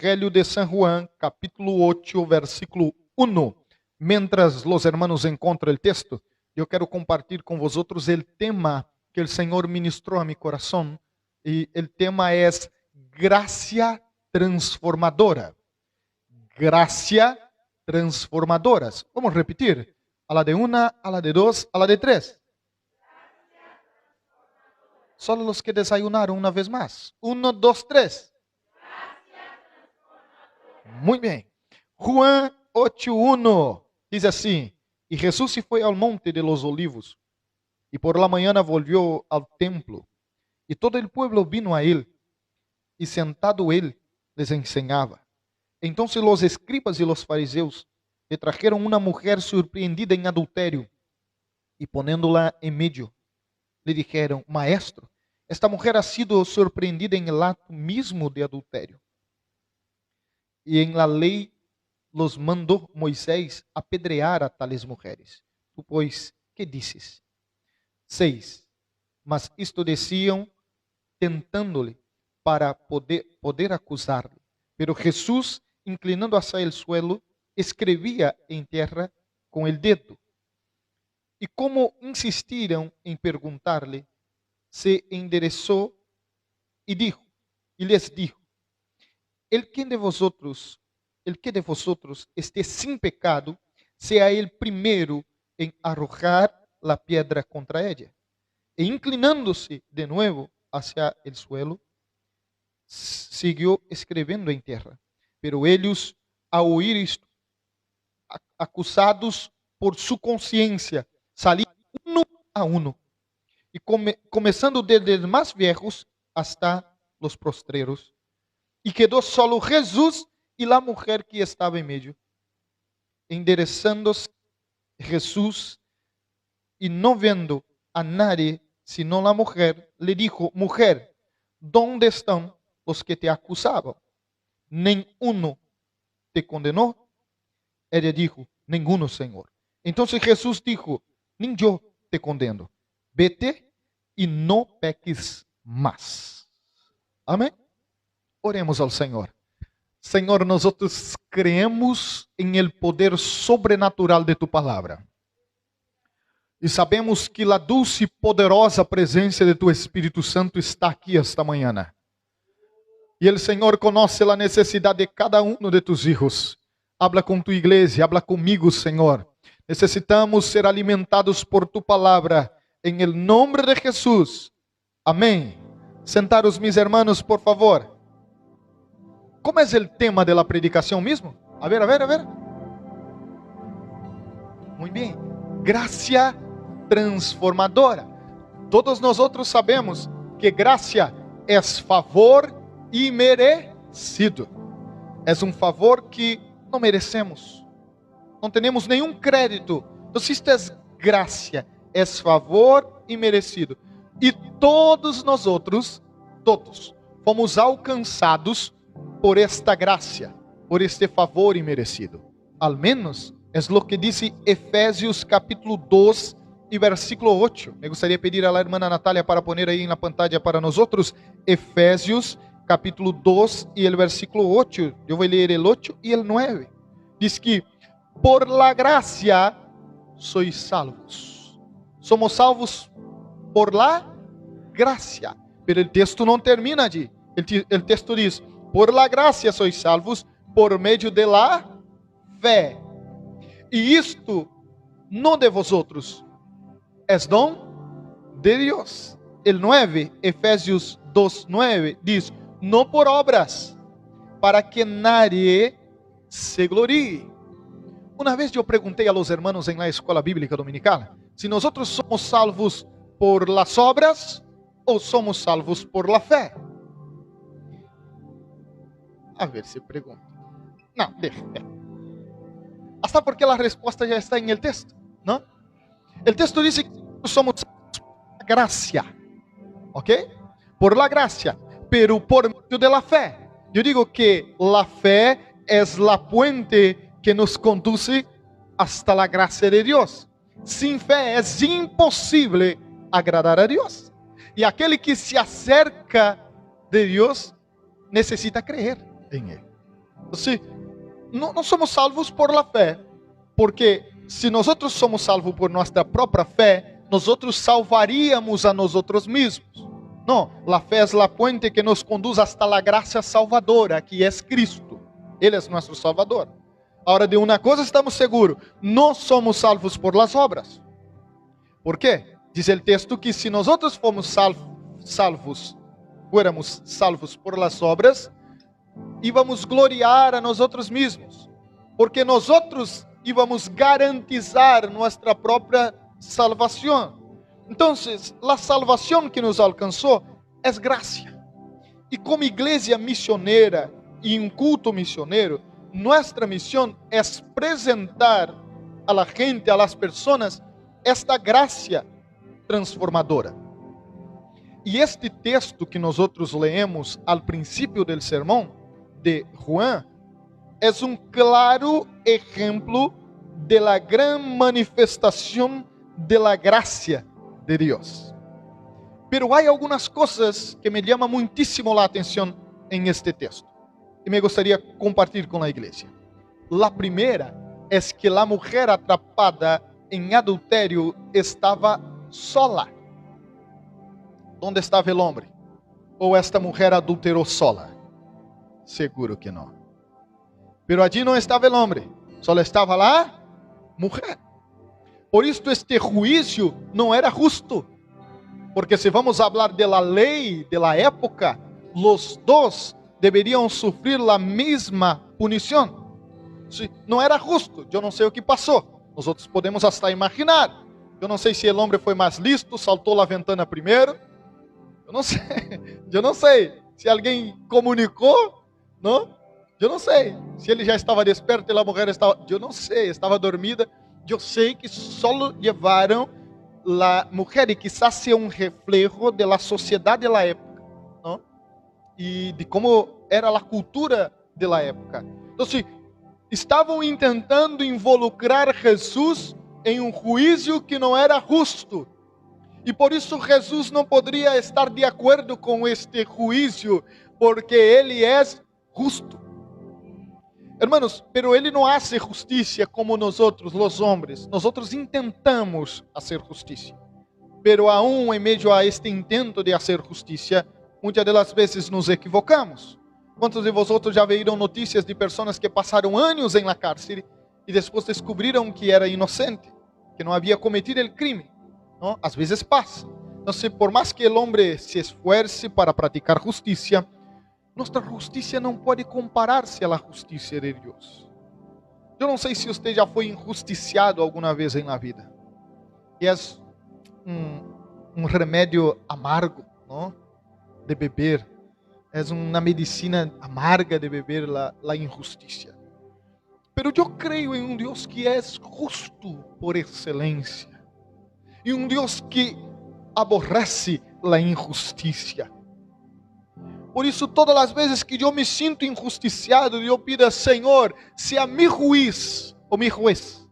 Evangelio de San Juan, capítulo 8, versículo 1. Mientras los hermanos encontram o texto, eu quero compartilhar com vosotros o tema que o Senhor ministrou a mi coração. E o tema é gracia transformadora. Gracia transformadora. Vamos repetir. A la de una, a la de dos, a la de tres. Solo los que desayunaron una vez más. 1, 2, 3. Muy bien. Juan 8:1 diz assim: E Jesus se foi ao monte de los olivos, e por la mañana volvió ao templo, e todo el pueblo vino a él, e sentado él les enseñaba. Entonces los escribas y los fariseos le trajeron una mujer surpreendida en adulterio, y poniéndola en medio, le dijeron: Maestro, esta mujer ha sido surpreendida en el acto mismo de adulterio. E em la lei los mandou Moisés apedrear a tales mujeres. Tu, pois, que dices? 6. Mas isto diziam, tentándole para poder acusar-lhe. Pero Jesús, inclinando hacia el suelo, escrevia em terra com el dedo. E como insistiram em perguntar-lhe, se endereçou e lhes dijo: El que de vosotros esté sin pecado, sea el primero en arrojar la piedra contra ella. E inclinándose de nuevo hacia el suelo, siguió escrevendo en tierra. Pero ellos, ao oír esto, acusados por su conciencia, salían uno a uno, y comenzando desde los más viejos hasta los postreros. E quedou solo Jesus e a mulher que estava em meio. Endereçando-se Jesus e não vendo a nadie, senão a mulher, lhe dijo: Mujer, ¿dónde estão os que te acusavam? ¿Nenhum te condenou? Ela dijo: Ninguno, Senhor. Então Jesus dijo: Nem eu te condeno. Vete e não peques mais. Amém? Oremos ao Senhor. Senhor, nós creemos em el poder sobrenatural de tu palavra. E sabemos que a dulce e poderosa presença de tu Espírito Santo está aqui esta manhã. E o Senhor conhece a necessidade de cada um de tus hijos. Habla com tu igreja, habla comigo, Senhor. Necessitamos ser alimentados por tu palavra. Em el nome de Jesus. Amém. Sentaros, mis hermanos, por favor. ¿Cómo es el tema de la predicación mismo? A ver. Muy bien. Gracia transformadora. Todos nosotros sabemos que gracia es favor imerecido. Es un favor que no merecemos. No tenemos nenhum crédito. Entonces, esto es gracia. Es favor imerecido. E todos nosotros, fomos alcançados por esta gracia, por este favor imerecido. Al menos es lo que dice Efesios capítulo 2 y versículo 8. Me gustaría pedir a la hermana Natalia para poner ahí en la pantalla para nosotros. Efesios capítulo 2 y el versículo 8. Yo voy a leer el 8 y el 9. Dice que por la gracia sois salvos. Somos salvos por la gracia. Pero el texto no termina allí. El texto dice: Por la gracia sois salvos por meio de la fé. E isto não de vosotros, es dom de Deus. El 9, Efésios 2:9 diz: Não por obras, para que nadie se glorie. Uma vez eu perguntei a los hermanos en la escola bíblica dominical se nós somos salvos por las obras ou somos salvos por la fé. A ver se pergunta. Não, deixa. Hasta porque a resposta já está em el texto, não? O texto diz que somos por la gracia, ¿ok? Por la gracia, pero por medio de la fé. Eu digo que la fé es la puente que nos conduce hasta la gracia de Dios. Sin fé es imposible agradar a Dios. E aquele que se acerca de Deus necessita crer em Ele. Assim, não somos salvos por la fé, porque se nós somos salvos por nossa própria fé, nós salvaríamos a nós mesmos. Não, la fé é la puente que nos conduz hasta la gracia salvadora, que é Cristo. Ele é nosso Salvador. Agora, de uma coisa estamos seguros, não somos salvos por las obras. ¿Por quê? Diz o texto que se nós fôramos salvos por las obras, íamos gloriar a nós mesmos, porque nós íamos garantizar nossa própria salvação. Então, a salvação que nos alcançou é graça. E como igreja missioneira e um culto missioneiro, nossa missão é apresentar a la gente, a las personas, esta graça transformadora. E este texto que nós leemos ao princípio do sermão de Juan é um claro exemplo de la gran manifestação de la gracia de Deus. Pero há algumas coisas que me chamam muitíssimo a atenção em este texto e me gostaria de compartilhar com a igreja. La primeira é que a mulher atrapada em adultério estava sola. Onde estava o homem? Ou esta mulher adulterou sola? Seguro que não. Pero allí não estava o homem, só estava lá mulher. Por isso este juízo não era justo, porque se vamos falar de la lei de la época, os dois deveriam sofrer a mesma punição. Não era justo. Eu não sei o que passou. Nós outros podemos até imaginar. Eu não sei se o homem foi mais listo, saltou a ventana primeiro. Eu não sei. Eu não sei se alguém comunicou, não? Eu não sei se ele já estava desperto e a mulher estava. Eu não sei, estava dormida. Eu sei que só levaram a mulher e quizás seja um reflejo da sociedade da época, não? E de como era a cultura da época. Então, estavam tentando involucrar Jesus em um juízo que não era justo. E por isso Jesus não poderia estar de acordo com este juízo, porque ele é justo. Hermanos, pero ele não hace justiça como nós os homens. Nós intentamos fazer justiça. Pero aún em meio a este intento de fazer justiça, muitas das vezes nos equivocamos. Quantos de vosotros já viram notícias de pessoas que passaram anos em la cárcel e depois descobriram que era inocente, que não havia cometido o crime? Não? Às vezes passa. Então, por mais que o homem se esforce para praticar justiça, nossa justiça não pode comparar-se à justiça de Deus. Eu não sei se você já foi injusticiado alguma vez na vida. E é um remédio amargo, não? De beber. É uma medicina amarga de beber a injustiça. Pero eu creio em um Deus que é justo por excelência. E um Deus que aborrece a injustiça. Por isso, todas as vezes que eu me sinto injusticiado, eu pido, Senhor, sea mi juiz ou mi juez.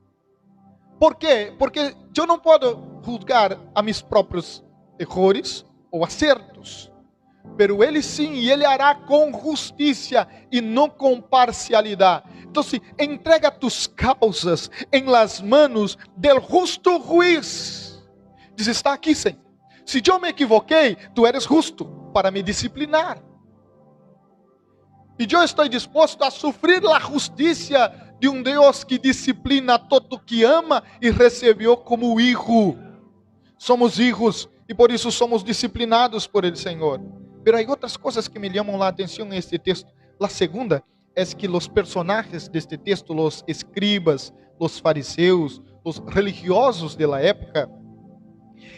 ¿Por quê? Porque eu não posso julgar a meus próprios erros ou acertos. Pero Ele sim, e Ele hará com justiça e não com parcialidade. Então, entrega tus causas em las manos del justo juiz. Diz, está aqui, Senhor. Se eu me equivoquei, tu eres justo para me disciplinar. E eu estou disposto a sofrer a justiça de um Deus que disciplina todo que ama e recebeu como hijo. Somos hijos e por isso somos disciplinados por Ele, Senhor. Pero há outras coisas que me chamam a atenção neste texto. A segunda é que os personagens deste texto, os escribas, os fariseus, os religiosos da época,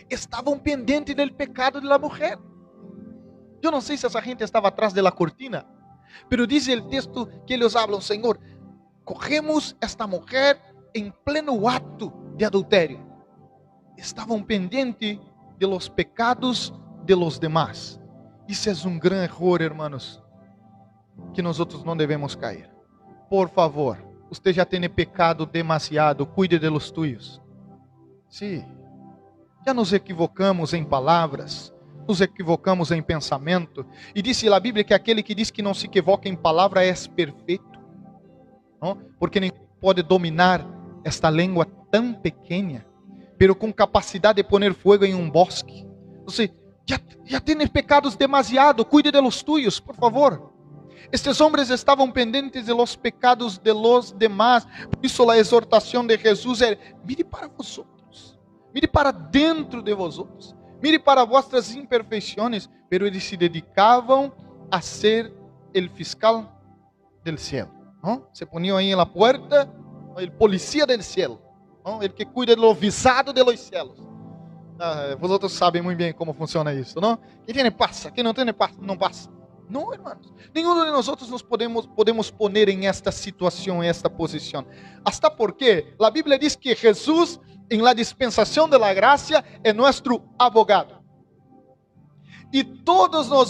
estavam pendentes do pecado da mulher. Eu não sei se essa gente estava atrás da cortina, pero diz o texto que eles falam, Senhor, cogemos esta mulher em pleno ato de adultério. Estavam pendentes de los pecados de los demás. Isso é um grande erro, hermanos, que nós outros não devemos cair. Por favor, você já tem pecado demasiado, cuide de los tuyos. Sim, já nos equivocamos em palavras, nos equivocamos em pensamento. E disse a Bíblia que aquele que diz que não se equivoca em palavra é perfeito. ¿no? Porque ninguém pode dominar esta língua tão pequena, pero com capacidade de poner fogo em um bosque. Você já tem pecados demasiado, cuide de los tuyos, por favor. Estes homens estavam pendentes de los pecados de los demás. Por isso a exortação de Jesus é: mire para vosotros, mire para dentro de vosotros, mire para vossas imperfeições. Pero eles se dedicavam a ser el fiscal del cielo, ¿no? Se poniam aí na porta, el policía del cielo, ¿no? El que cuida do visado de los cielos. Vosotros sabem muito bem como funciona isso, não? Quem tem passa, quem não tem passa, não passa. Não, hermanos. Nenhum de nós nos podemos poner em esta situação, em esta posição. Hasta porque a Bíblia diz que Jesus, em la dispensação de la gracia, é nosso abogado. E todos nós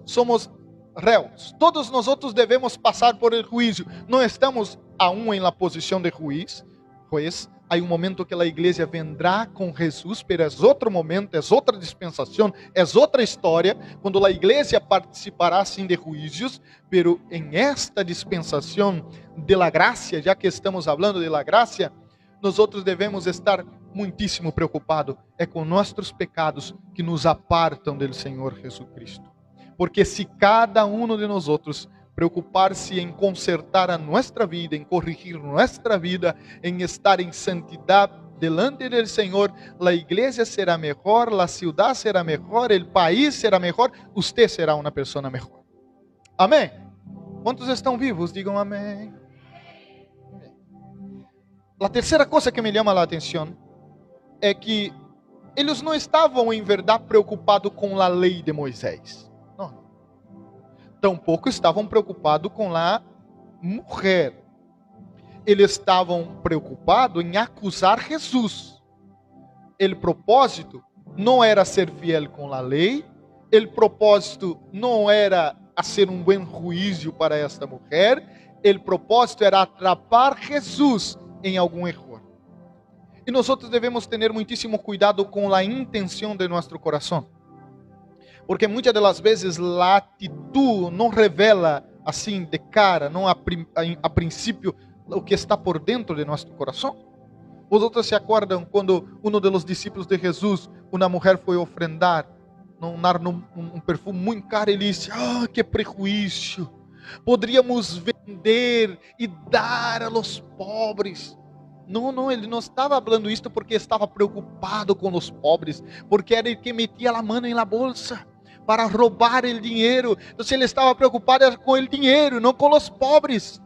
somos réus. Todos nós devemos passar por el juízo. Não estamos aún em la posição de juiz. Há um momento que a igreja vendrá com Jesus, mas é outro momento, é outra dispensação, é outra história, quando a igreja participará sim de juízos, pero em esta dispensação de la gracia, já que estamos falando de la gracia, nós devemos estar muitíssimo preocupados com nossos pecados que nos apartam do Senhor Jesucristo. Porque se cada um de nós preocupar-se em consertar a nossa vida, em corrigir nossa vida, em estar em santidade delante do Senhor, a igreja será melhor, a cidade será melhor, o país será melhor, você será uma pessoa melhor. Amém? Quantos estão vivos? Digam amém. A terceira coisa que me chama a atenção é que eles não estavam em verdade preocupados com a lei de Moisés. Tampouco estavam preocupados com a mulher. Eles estavam preocupados em acusar Jesus. O propósito não era ser fiel com a lei. O propósito não era fazer um bom juízo para esta mulher. O propósito era atrapar Jesus em algum erro. E nós devemos ter muitíssimo cuidado com a intenção de nosso coração. Porque muitas das vezes a atitude não revela assim de cara, não a princípio, o que está por dentro de nosso coração. Vosotros se acordam quando um dos discípulos de Jesus, uma mulher foi ofrendar um perfume muito caro e disse: que prejuízo, poderíamos vender e dar a los pobres. Não, ele não estava falando isto porque estava preocupado com os pobres, porque era ele que metia a mão na bolsa para roubar o dinheiro. Então ele estava preocupado com o dinheiro, não com os pobres.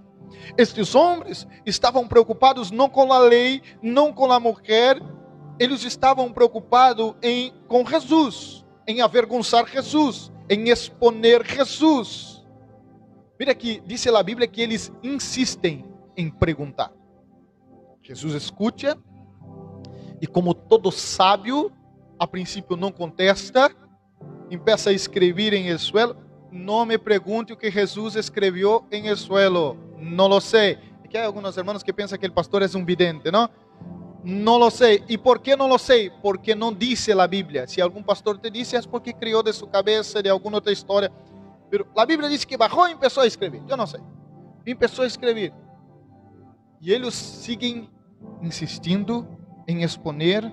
Estes homens estavam preocupados não com a lei, não com a mulher, eles estavam preocupados com Jesus, em avergonçar Jesus, em exponer Jesus. Mira que diz a Bíblia que eles insistem em perguntar. Jesus escuta e, como todo sábio, a princípio não contesta, começa a escrever em el suelo. Não me pergunte o que Jesus escreveu em el suelo, não lo sei. Aqui há alguns irmãos que pensam que o pastor é um vidente, não? Não lo sei. E por que não lo sei? Porque não diz a Bíblia. Se algum pastor te disse, é porque criou de sua cabeça, de alguma outra história. Mas a Bíblia diz que bajou e começou a escrever. Eu não sei. Começou a escrever. E eles seguem insistindo em exponer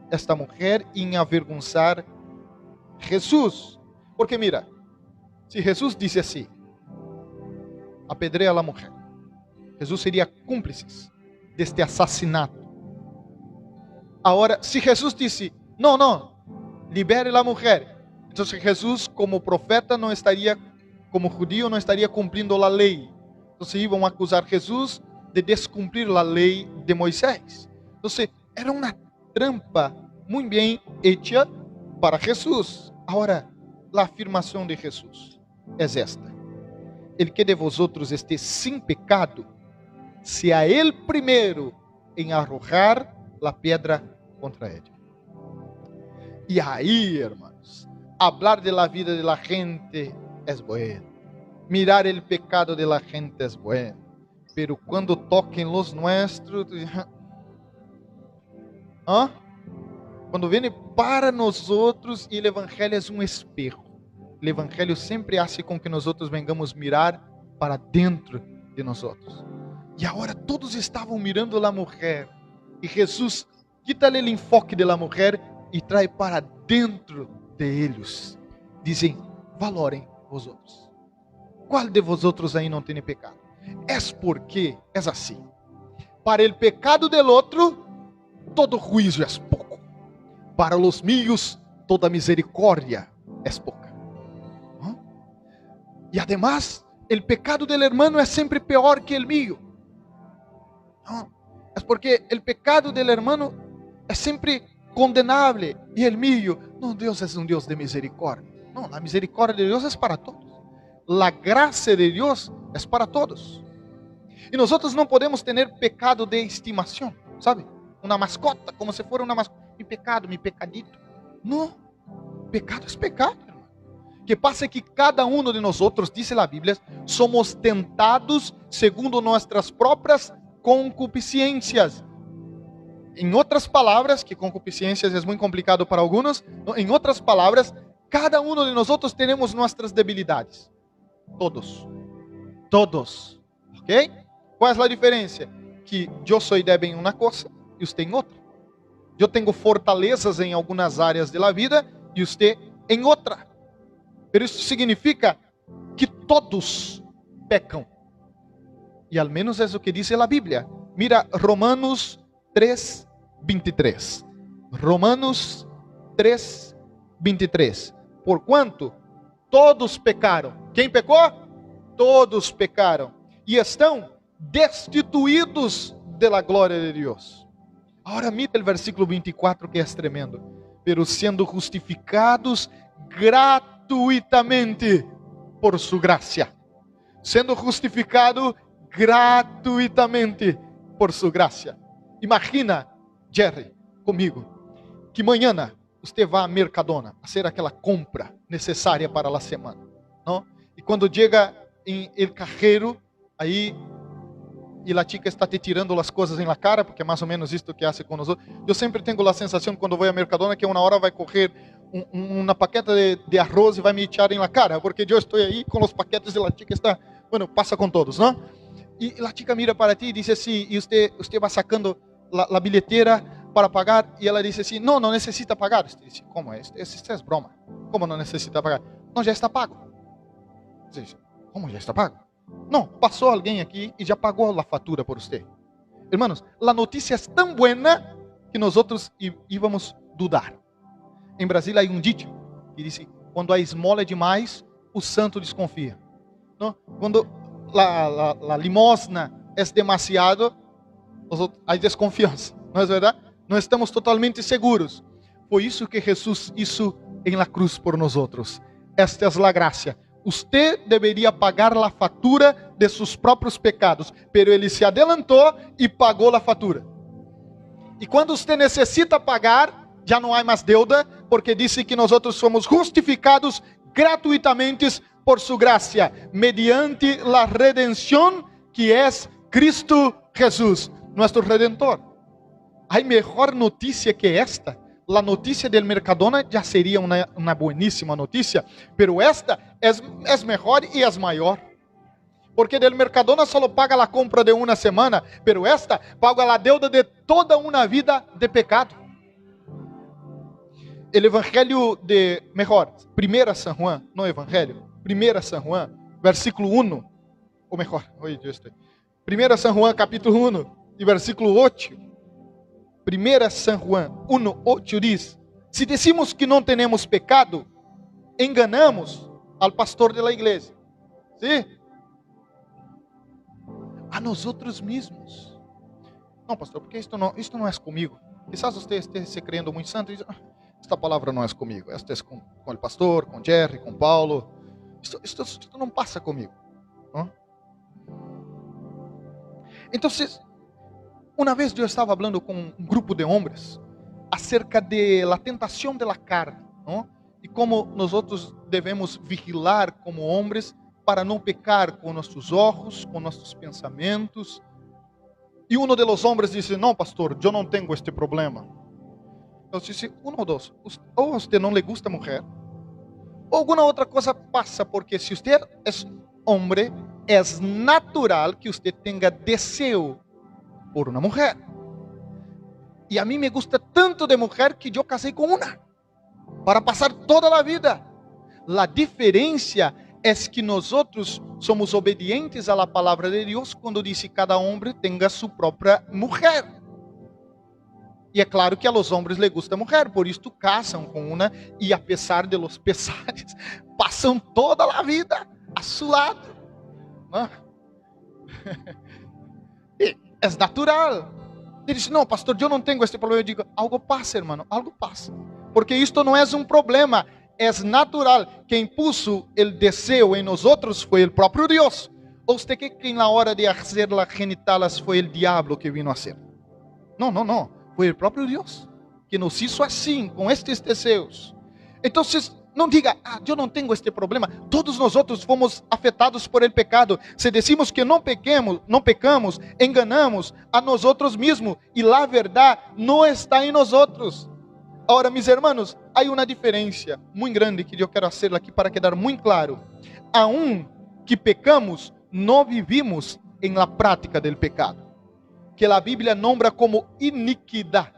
esta mulher e em avergonçar Jesus. Porque mira, se Jesus disse assim: apedreia a mulher, Jesus seria cúmplice deste assassinato. Agora, se Jesus disse: não, libere a mulher, então Jesus, como profeta, não estaria, como judío, não estaria cumprindo a lei. Então iam acusar Jesus de descumprir a lei de Moisés. Então era uma trampa muito bem hecha para Jesus. Agora, a afirmação de Jesus é esta: el que de vosotros esté sin pecado, sea el primero em arrojar a pedra contra ele. E aí, hermanos, hablar de la vida de la gente es bueno, mirar el pecado de la gente es bueno, pero quando toquem los nuestros, quando vem para nós outros, e o evangelho é um espejo. O evangelho sempre hace com que nós outros vengamos mirar para dentro de nós outros. E agora todos estavam mirando a mulher. E Jesus quita-lhe o enfoque da mulher e traz para dentro de eles. Dizem, valorem vosotros. Qual de vosotros aí não tem pecado? É porque é assim. Para o pecado del outro, todo juízo é pouco. Para os míos, toda misericórdia é pouca. E además, o pecado del hermano é sempre pior que o mío. É porque o pecado del hermano é sempre condenável. E o mío, não, Deus é um Deus de misericórdia. Não, a misericórdia de Deus é para todos. A graça de Deus é para todos. E nós não podemos ter pecado de estimação, sabe? Uma mascota, como se fosse uma mascota. Mi pecado, mi pecadito. Não, pecado é pecado, irmão. Que passa que cada um de nós, diz a Bíblia, somos tentados segundo nossas próprias concupiscências. Em outras palavras, que concupiscências é muito complicado para alguns, em outras palavras, cada um de nós temos nossas debilidades. Todos, ok? Qual é a diferença? Que eu sou débil em uma coisa e você em outra. Eu tenho fortalezas em algumas áreas da vida e você em outra. Mas isso significa que todos pecam. E al menos é o que diz a Bíblia. Mira Romanos 3:23. Romanos 3:23. Porquanto todos pecaram. Quem pecou? Todos pecaram. E estão destituídos da glória de Deus. Agora mira o versículo 24 que é tremendo. Pero sendo justificados gratuitamente por su gracia. Sendo justificado gratuitamente por su gracia. Imagina, Jerry, comigo, que manhã você vai a Mercadona fazer aquela compra necessária para a semana, não? E quando chega em el cajero, aí e a chica está te tirando as coisas em la cara, porque é mais ou menos isto que hace com nós. Eu sempre tenho a sensação quando vou a Mercadona que uma hora vai correr uma paqueta de arroz e vai me echar em la cara, porque eu estou aí com os paquetes e a chica está, bueno, passa com todos, não? E a chica mira para ti e diz assim, e você vai sacando a bilheteira para pagar, e ela diz assim, não necessita pagar. Você diz, como é? Isso é broma. Como não necessita pagar? Não, já está pago. Você diz, como já está pago? Não, passou alguém aqui e já pagou a fatura por você. Hermanos, a notícia é tão boa que nós íamos dudar. Em Brasília há um dito que diz, quando a esmola é demais, o santo desconfia. Não? Quando a limosna é demasiado, há desconfiança. Não é verdade? Não estamos totalmente seguros. Foi isso que Jesus hizo em la cruz por nós. Esta é a graça. Usted deveria pagar a fatura de seus próprios pecados, pero ele se adelantou e pagou a fatura. E quando você necessita pagar, já não há mais deuda, porque disse que nós somos justificados gratuitamente por sua graça, mediante a redenção que é Cristo Jesus, nosso Redentor. Há melhor notícia que esta? A notícia del Mercadona já seria uma bueníssima notícia, pero esta é melhor e é maior. Porque del Mercadona só paga a compra de uma semana, pero esta paga a deuda de toda uma vida de pecado. O Evangelho de, melhor, 1 São Juan, não Evangelho, 1 São Juan, versículo 1, ou melhor, 1 São Juan, capítulo 1, e versículo 8. 1 São Juan 1:8 diz: se decimos que não temos pecado, enganamos ao pastor da igreja. ¿Sí? A nós mesmos. Não, pastor, porque isto não é comigo. Quizás você esteja se crendo muito santo e diz, esta palavra não é comigo. Esta é com o pastor, com Jerry, com Paulo. Isto não passa comigo. ¿No? Então, uma vez eu estava falando com um grupo de homens acerca de la tentação de la carne, ¿no? E como nós devemos vigilar como homens para não pecar com nossos olhos, com nossos pensamentos. E um dos homens disse, não, pastor, eu não tenho este problema. Eu disse, um ou dois, ou você não lhe gusta a mulher, ou alguma outra coisa passa, porque se você é homem, é natural que você tenha desejo por uma mulher. E a mim me gusta tanto de mulher que eu casei com uma, para passar toda a vida. A diferença é que nós somos obedientes à palavra de Deus quando diz que cada homem tenha sua própria mulher. E é claro que a los homens les gusta a mulher, por isso casam com uma e, a pesar de los pesares, passam toda a vida a seu lado. ¿No? E é natural. Ele diz: não, pastor, eu não tenho este problema. Eu digo: algo passa, hermano, algo passa. Porque isto não é um problema, é natural. Quem puso o desejo em nós foi o próprio Deus. Ou você quer que na hora de fazer as genitalas foi o diabo que vino a hacer? Não, não, não. Foi o próprio Deus que nos hizo assim, com estes desejos. Então, não diga: eu não tenho este problema. Todos nós fomos afetados por el pecado. Se decimos que não pecamos, enganamos a nós mesmos. E a verdade não está em nós. Agora, meus irmãos, há uma diferença muito grande que eu quero fazer aqui para quedar muito claro. Aun que pecamos, não vivimos em la prática del pecado, que a Bíblia nombra como iniquidade.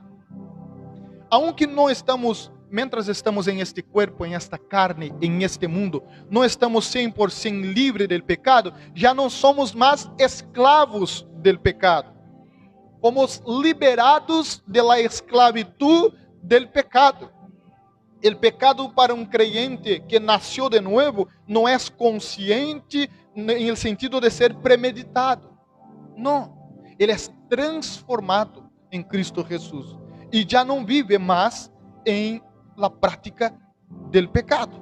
Aunque não estamos, mientras estamos em este corpo, em esta carne, em este mundo, não estamos 100% livres del pecado, já não somos mais escravos del pecado. Fomos liberados de la esclavitud del pecado. El pecado para um creyente que nasceu de novo não é consciente em el sentido de ser premeditado. Não. Ele é transformado em Cristo Jesus e já não vive mais em la prática del pecado.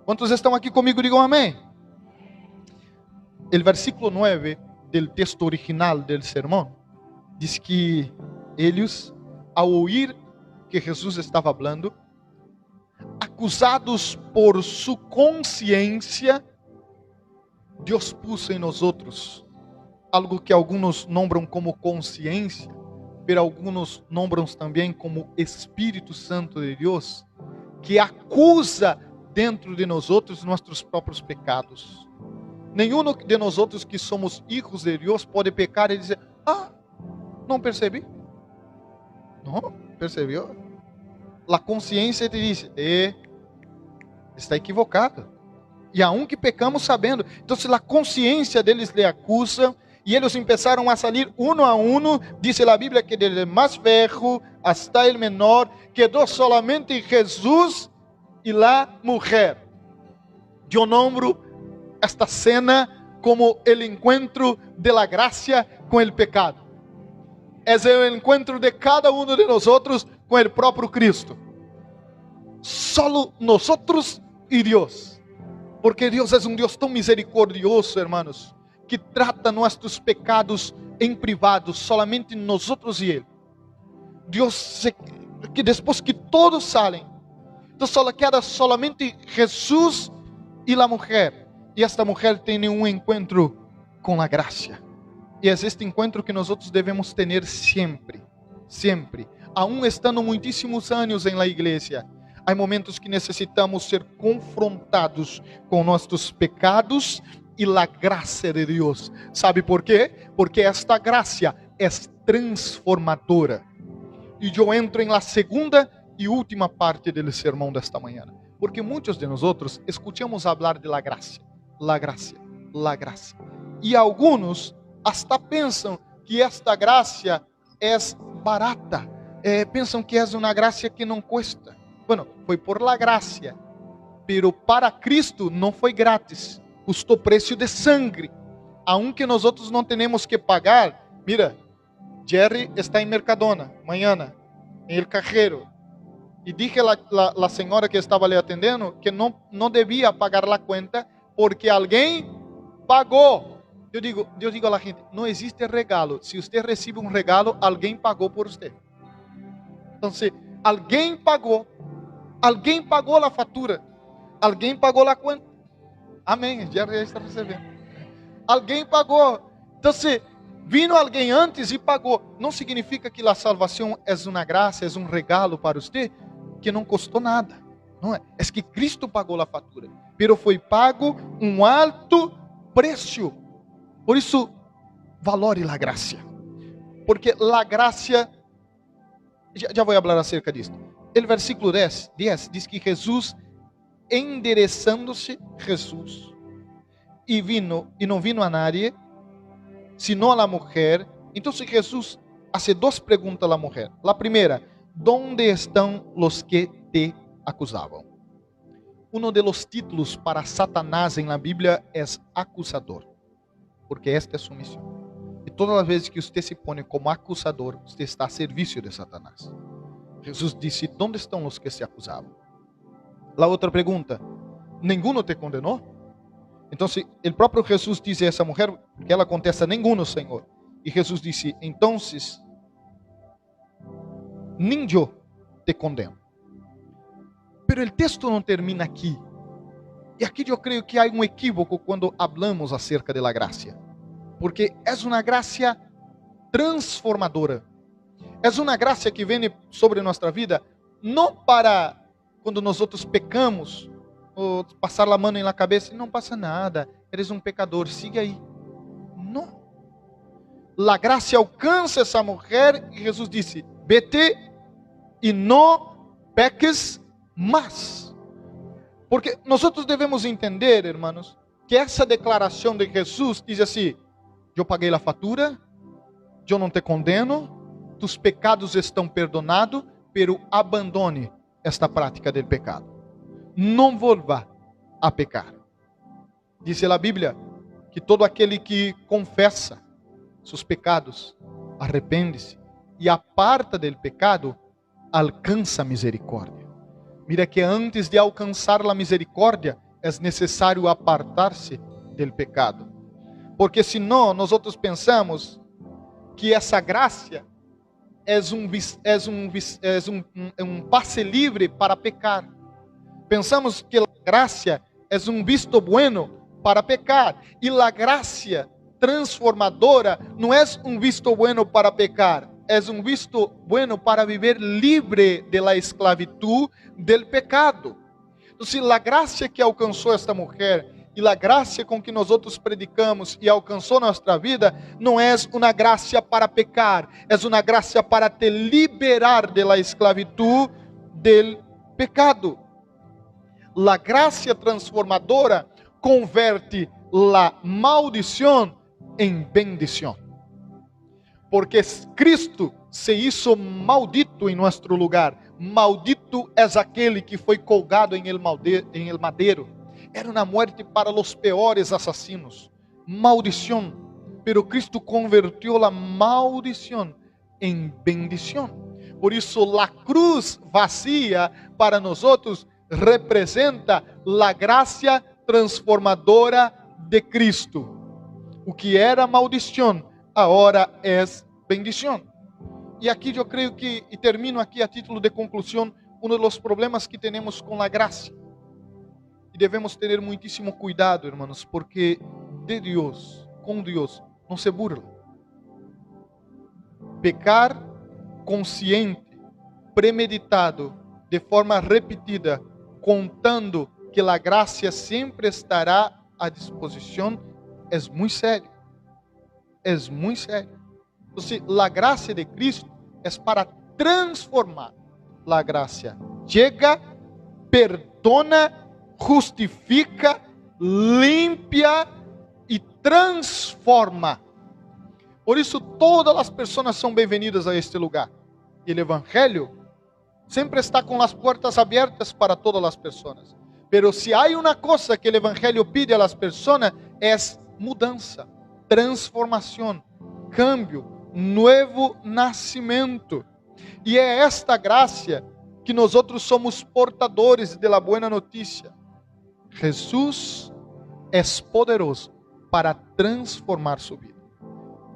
Quantos estão aqui comigo? Digam amém. O versículo 9 do texto original do sermão diz que eles, ao ouvir que Jesus estava falando, acusados por sua consciência, Deus puso em nós algo que alguns nombram como consciência, mas alguns nombram também como Espírito Santo de Deus, que acusa dentro de nós nossos próprios pecados. Nenhum de nós que somos filhos de Deus pode pecar e dizer: não percebi. Não, percebeu? A consciência te diz: está equivocado. E aun que pecamos sabendo. Então, se a consciência deles lhe acusa, e eles começaram a sair uno a uno, diz a Bíblia que desde mais velho hasta el menor quedou solamente Jesus e a mulher. Eu nombro esta cena como o encontro de la gracia com o pecado. É o encontro de cada um de nós com o próprio Cristo. Solo nós e Deus. Porque Deus é um Deus tão misericordioso, hermanos, que trata nossos pecados em privado, solamente nós e Ele. Deus, que depois que todos saem, então só queda solamente Jesus e a mulher. E esta mulher tem um encontro com a graça. E é este encontro que nós devemos ter sempre, sempre. Aún estando muitíssimos anos em la igreja, há momentos que necessitamos ser confrontados com nossos pecados e a graça de Deus. ¿Sabe por quê? Porque esta graça é transformadora. E eu entro em la segunda e última parte do sermão desta manhã. Porque muitos de nós escuchamos falar de la graça, la graça, la graça. E alguns hasta pensam que esta graça é barata. Pensam que é uma graça que não custa. Bueno, foi por la gracia, pero para Cristo não foi grátis, custou preço de sangue. Aunque nós não temos que pagar. Mira, Jerry está em Mercadona, mañana, em el cajero, e dije a la senhora que estava lhe atendendo que não devia pagar a conta porque alguém pagou. Eu digo a la gente: não existe regalo. Se você recebe um regalo, alguém pagou por você. Então, alguém pagou a fatura, alguém pagou a conta. Amém, já está recebendo. Alguém pagou. Então, se vino alguém antes e pagou, não significa que a salvação é uma graça, é um regalo para você, que não custou nada. Não é? É que Cristo pagou a fatura, pero foi pago um alto preço Por isso, valore a graça. Porque a graça, já vou falar acerca disso. O versículo 10 diz que Jesus, endereçando-se, Jesus, e não vino a nadie, sino a la mujer. Então Jesus hace duas perguntas à mulher. A primeira, ¿dónde estão os que te acusavam? Uno de los títulos para Satanás en la Biblia es acusador, porque esta es su misión. Y todas las veces que usted se pone como acusador, usted está a servicio de Satanás. Jesús dice, ¿dónde están los que se acusaban? La otra pregunta, ¿ninguno te condenó? Entonces, el propio Jesús dice a esa mujer, que ela contesta, ninguno, Señor. Y Jesús dice, entonces, nem yo te condeno. Pero el texto não termina aqui. E aqui eu creio que há um equívoco quando hablamos acerca de la gracia. Porque é uma gracia transformadora. É uma gracia que vem sobre nossa vida, não para quando nós outros pecamos, ou passar a mão na cabeça e não passa nada, eres um pecador, siga aí. Não. La gracia alcança essa mulher e Jesus disse, vete e não peques más. Porque nós devemos entender, hermanos, que essa declaração de Jesus diz assim, eu paguei a fatura, eu não te condeno, tus pecados estão perdonados, pero abandone esta prática del pecado. Não volva a pecar. Diz a Bíblia que todo aquele que confessa seus pecados, arrepende-se e aparta del pecado, alcança misericórdia. Mira que antes de alcançar a misericórdia, é necessário apartar-se del pecado. Porque senão, nós outros pensamos que essa graça é um passe livre para pecar. Pensamos que a graça é um visto bueno para pecar. E a graça transformadora não é um visto bueno para pecar. É um visto bueno para viver livre de la esclavitud del pecado. Então, a graça que alcançou esta mulher e a graça com que nós outros predicamos e alcançou nossa vida, não é uma graça para pecar, é uma graça para te liberar de la esclavitud del pecado. A graça transformadora converte la maldição em bendição. Porque Cristo se hizo maldito em nosso lugar. Maldito é aquele que foi colgado em el madeiro. Era uma morte para os piores assassinos. Maldição. Pero Cristo convertiu a maldição em bendição. Por isso, a cruz vazia para nós outros representa a graça transformadora de Cristo. O que era maldição, agora é bendição. E aqui eu creio que, e termino aqui a título de conclusão, um dos problemas que temos com a graça. E devemos ter muitíssimo cuidado, hermanos, porque de Deus, com Deus, não se burla. Pecar consciente, premeditado, de forma repetida, contando que a graça sempre estará à disposição, é muito sério. É muito sério. Então, a graça de Cristo é para transformar. A graça chega, perdona, justifica, limpia e transforma. Por isso, todas as pessoas são bem-vindas a este lugar. E o Evangelho sempre está com as portas abertas para todas as pessoas. Pero se há uma coisa que o Evangelho pide a las pessoas, é mudança, transformação, cambio, novo nascimento. E é esta graça que nós outros somos portadores de la buena notícia. Jesus é poderoso para transformar sua vida.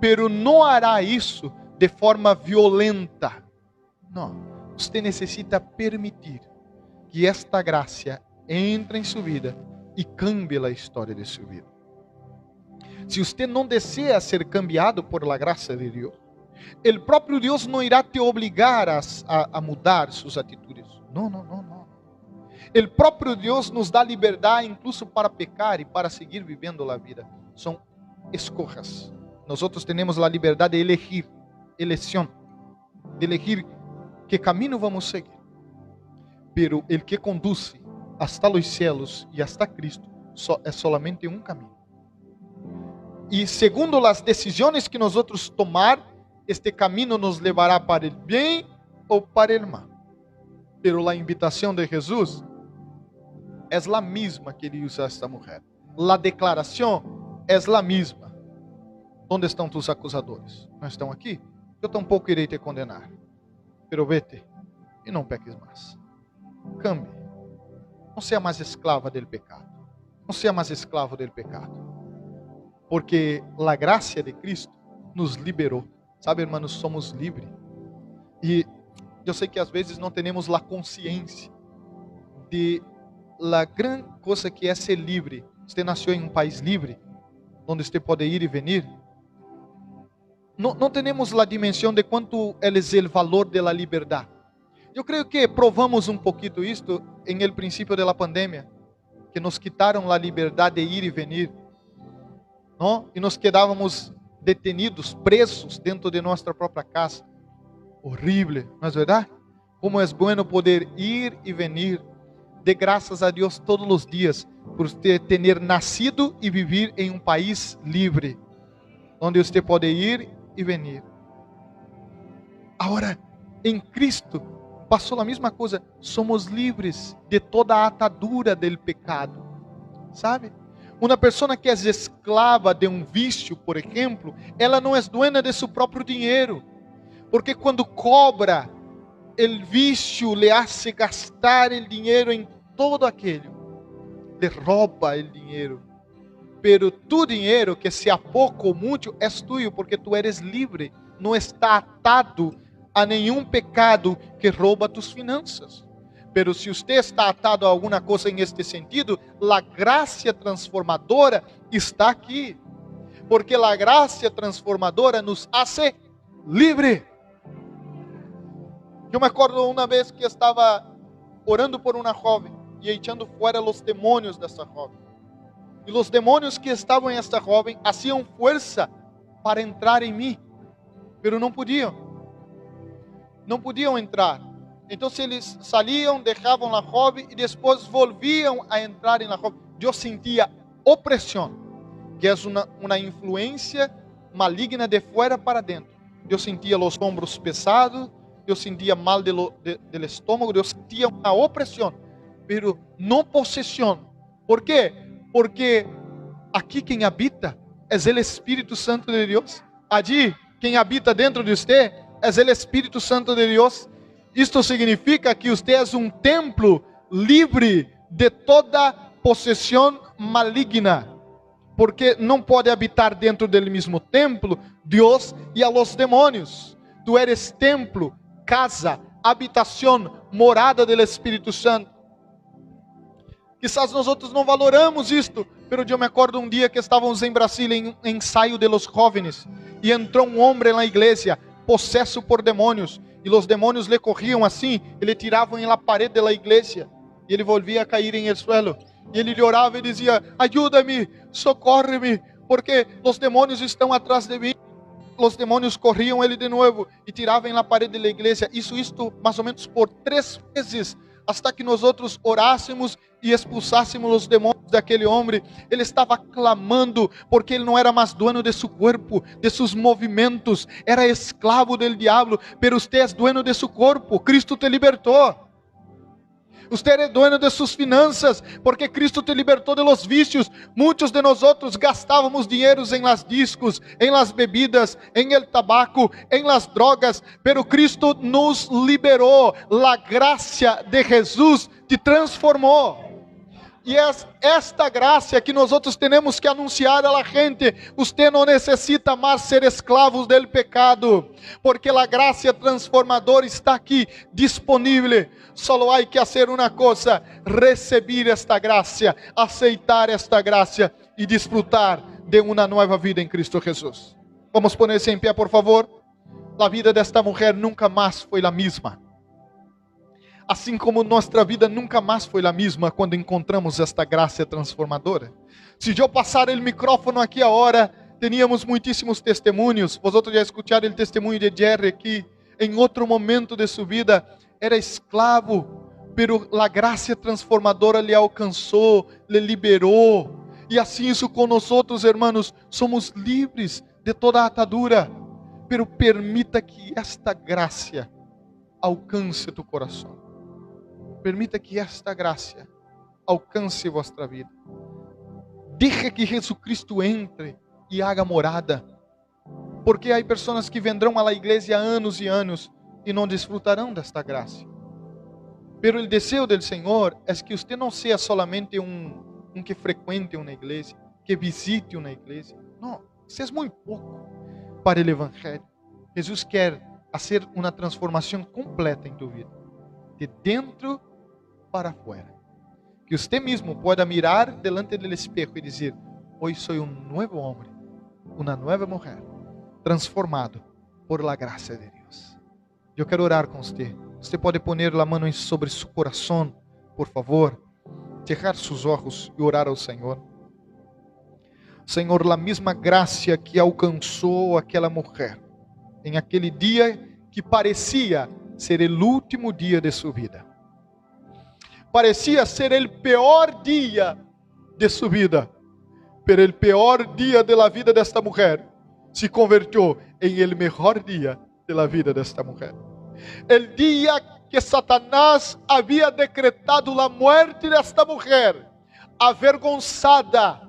Pero não hará isso de forma violenta. Não. Você necessita permitir que esta graça entre em sua vida e cambie a história de sua vida. Se você não deseja ser cambiado por la graça de Deus, o próprio Deus não irá te obrigar a mudar suas atitudes. Não. O próprio Deus nos dá liberdade incluso para pecar e para seguir vivendo a vida. São escojas. Nosotros tenemos la libertad de elegir, elección, de elegir qué camino vamos a seguir. Pero el que conduce hasta los cielos y hasta Cristo es solamente un camino. Y segundo las decisiones que nosotros tomar, este camino nos llevará para el bien o para el mal. Pero la invitación de Jesús es la misma que ele usa a esta mujer. La declaración es la misma. ¿Dónde estão tus acusadores? Não estão aqui? Eu tampouco irei te condenar. Pero vete e não peques mais. Cambie. Não seja mais esclava del pecado. Não seja mais esclavo del pecado. Porque a graça de Cristo nos liberou. Sabe, hermanos, somos livres. E eu sei que às vezes não temos a consciência de la gran coisa que é ser livre. Você nasceu em um país livre, onde você pode ir e venir. Não temos a dimensão de quanto é o valor da liberdade. Eu creio que provamos um pouquinho isto em el princípio da pandemia, que nos quitaram a liberdade de ir e venir, não? E nos quedávamos detenidos, presos dentro de nossa própria casa. Horrível, não é verdade? Como é bueno poder ir e venir. De graças a Deus todos os dias por ter nascido e viver em um país livre, onde você pode ir e venir. Agora, em Cristo passou a mesma coisa. Somos livres de toda a atadura do pecado, sabe? Uma pessoa que é esclava de um vício, por exemplo, ela não é dona de seu próprio dinheiro, porque quando cobra, o vício le hace gastar o dinheiro em todo aquilo, le rouba o dinheiro. Pero tu dinheiro, que sea pouco ou muito, é tuyo, porque tu eres livre, não está atado a nenhum pecado que rouba tus finanças. Pero se você está atado a alguma coisa em este sentido, a graça transformadora está aqui, porque a graça transformadora nos hace livre. Eu me acordo uma vez que estava orando por uma jovem e echando fora os demônios dessa jovem. E os demônios que estavam em esta jovem haciam força para entrar em mim, pero não podiam. Não podiam entrar. Então eles saliam, deixavam a jovem e depois volviam a entrar na jovem. Eu sentia opressão, que é uma influência maligna de fora para dentro. Eu sentia os ombros pesados, eu sentia mal do estômago, eu sentia uma opressão, pero não possessão. Por quê? Porque aqui quem habita é o Espírito Santo de Deus. Allí quem habita dentro de você é o Espírito Santo de Deus. Isto significa que você é um templo livre de toda possessão maligna, porque não pode habitar dentro do mesmo templo Deus e a los demônios. Tu eres templo, casa, habitação, morada do Espírito Santo. Quizás nós outros não valoramos isto, pero eu me acordo um dia que estávamos em Brasília em ensaio de los jóvenes e entrou um homem na igreja possesso por demônios e os demônios lhe corriam assim, ele tiravam na parede da igreja e ele volvia a cair em el suelo e ele orava e dizia: ajuda-me, socorre-me, porque os demônios estão atrás de mim. Os demônios corriam ele de novo e tiravam na parede da igreja. Isto mais ou menos por 3 vezes, hasta que nós outros orássemos e expulsássemos os demônios daquele homem. Ele estava clamando, porque ele não era mais dono de seu corpo, de seus movimentos, era escravo do diabo, pero você é dono de seu corpo, Cristo te libertou. Você é dono de suas finanças, porque Cristo te libertou de los vícios. Muitos de nós outros gastávamos dinheiros em las discos, em las bebidas, em el tabaco, em las drogas, pero Cristo nos liberou. A graça de Jesus te transformou. E é esta graça que nós outros temos que anunciar a la gente. Você não necessita mais ser escravos del pecado, porque a graça transformadora está aqui disponível. Só há que fazer uma coisa: receber esta graça, aceitar esta graça e desfrutar de uma nova vida em Cristo Jesus. Vamos poner-se em pé, por favor. A vida desta mulher nunca mais foi a mesma. Assim como nossa vida nunca mais foi a mesma quando encontramos esta graça transformadora. Se eu passar o microfone aqui agora, Teníamos muitíssimos testemunhos. Vosotros já escutaram o testemunho de Jerry aqui. Em outro momento de sua vida, era escravo, pero a graça transformadora lhe alcançou, lhe liberou. E assim isso com nós outros, hermanos, somos livres de toda a atadura. Pero permita que esta graça alcance tu coração. Permita que esta graça alcance vossa vida. Deixe que Jesucristo entre e haga morada. Porque há pessoas que vendrão à igreja há anos e anos e não desfrutarão desta graça. Pero o desejo do Senhor é que você não seja solamente um que frequente uma igreja, que visite uma igreja. Não, isso é muito pouco para o Evangelho. Jesus quer fazer uma transformação completa em tu vida, de dentro para fora. Que você mesmo pueda mirar delante do espejo e dizer: hoje sou um novo homem, uma nova mulher, transformado por la graça de Deus. Eu quero orar com você. Você pode pôr a mão sobre seu coração, por favor, cerrar seus olhos e orar ao Senhor. Senhor, a mesma graça que alcançou aquela mulher em aquele dia que parecia ser o último dia de sua vida. Parecia ser o pior dia de sua vida, pero o pior dia de la vida desta mulher se convertiu em el melhor dia de la vida desta mulher. El dia que Satanás havia decretado a morte desta mulher, avergonzada,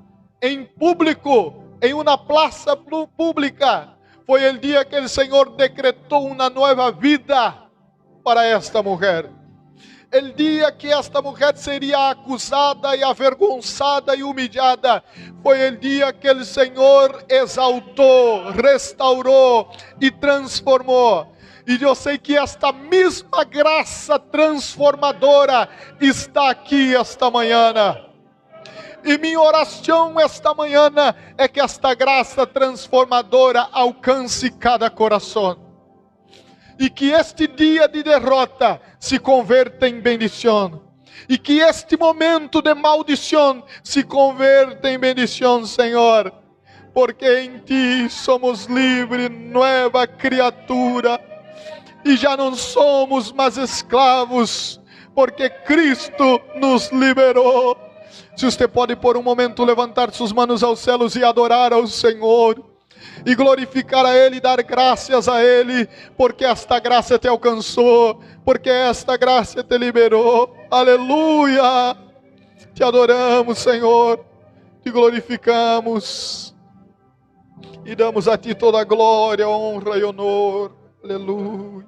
em público, em uma praça pública, foi o dia que o Senhor decretou uma nova vida para esta mulher. O dia que esta mulher seria acusada e avergonzada e humilhada, foi o dia que o Senhor exaltou, restaurou e transformou. E eu sei que esta mesma graça transformadora está aqui esta manhã. E minha oração esta manhã é que esta graça transformadora alcance cada coração. E que este dia de derrota se converta em bendição. E que este momento de maldição se converta em bendição, Senhor. Porque em Ti somos livres, nova criatura. E já não somos mais escravos, porque Cristo nos liberou. Se você pode por um momento levantar suas mãos aos céus e adorar ao Senhor, e glorificar a Ele, e dar graças a Ele, porque esta graça te alcançou, porque esta graça te liberou. Aleluia! Te adoramos, Senhor, te glorificamos, e damos a Ti toda a glória, honra e honor. Aleluia!